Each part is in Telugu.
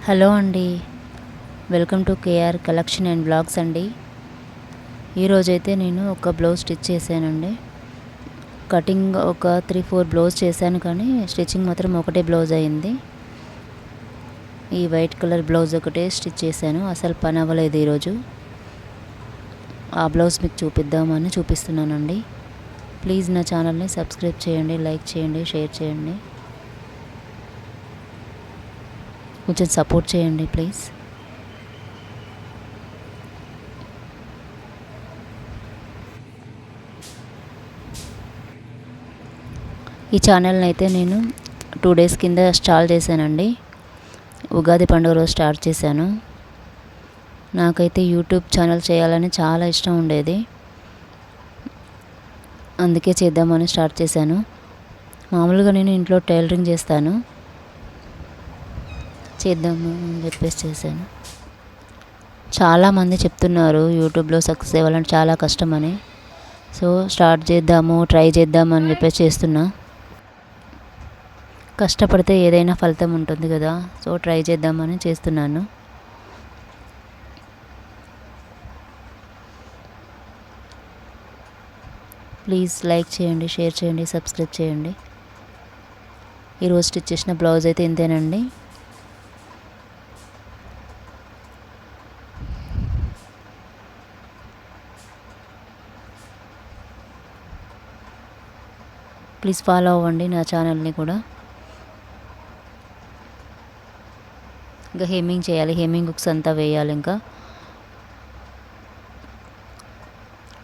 హలో అండి. Welcome to K R collection and blogs అండి. ఈరోజైతే నేను ఒక బ్లౌజ్ స్టిచ్ చేశానండి. కటింగ్ ఒక 3-4 బ్లౌజ్ చేశాను, కానీ స్టిచ్చింగ్ మాత్రం ఒకటే బ్లౌజ్ అయింది. ఈ వైట్ కలర్ బ్లౌజ్ ఒకటే స్టిచ్ చేశాను. అసలు పని అవ్వలేదు ఈరోజు. ఆ బ్లౌజ్ మీకు చూపిద్దామని చూపిస్తున్నానండి. ప్లీజ్ నా ఛానల్ని సబ్స్క్రైబ్ చేయండి, లైక్ చేయండి, షేర్ చేయండి. కొంచెం సపోర్ట్ చేయండి ప్లీజ్. ఈ ఛానల్ని అయితే నేను 2 డేస్ కింద స్టార్ట్ చేశానండి. ఉగాది పండుగ రోజు స్టార్ట్ చేశాను. నాకైతే యూట్యూబ్ ఛానల్ చేయాలని చాలా ఇష్టం ఉండేది, అందుకే చేద్దామని స్టార్ట్ చేశాను. మామూలుగా నేను ఇంట్లో టైలరింగ్ చేస్తాను, చేద్దాము అని చెప్పేసి చేశాను. చాలామంది చెప్తున్నారు యూట్యూబ్లో సక్సెస్ అవ్వాలంటే చాలా కష్టమని. సో స్టార్ట్ చేద్దాము, ట్రై చేద్దాము అని చెప్పేసి చేస్తున్నా. కష్టపడితే ఏదైనా ఫలితం ఉంటుంది కదా, సో ట్రై చేద్దామని చేస్తున్నాను. ప్లీజ్ లైక్ చేయండి, షేర్ చేయండి, సబ్స్క్రైబ్ చేయండి. ఈరోజు స్టిచ్ చేసిన బ్లౌజ్ అయితే ఇంతేనండి. ప్లీజ్ ఫాలో అవ్వండి నా ఛానల్ని కూడా. ఇంకా హెమ్మింగ్ చేయాలి, హెమ్మింగ్ హుక్స్ అంతా వేయాలి. ఇంకా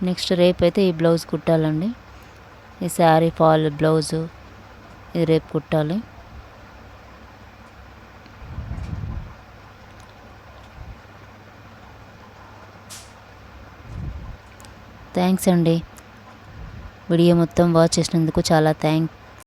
నెక్స్ట్ రేపు అయితే ఈ బ్లౌజ్ కుట్టాలండి. ఈ శారీ ఫాల్ బ్లౌజు ఇది రేపు కుట్టాలి. థ్యాంక్స్ అండి. వీడియో మొత్తం వాచ్ చేసినందుకు చాలా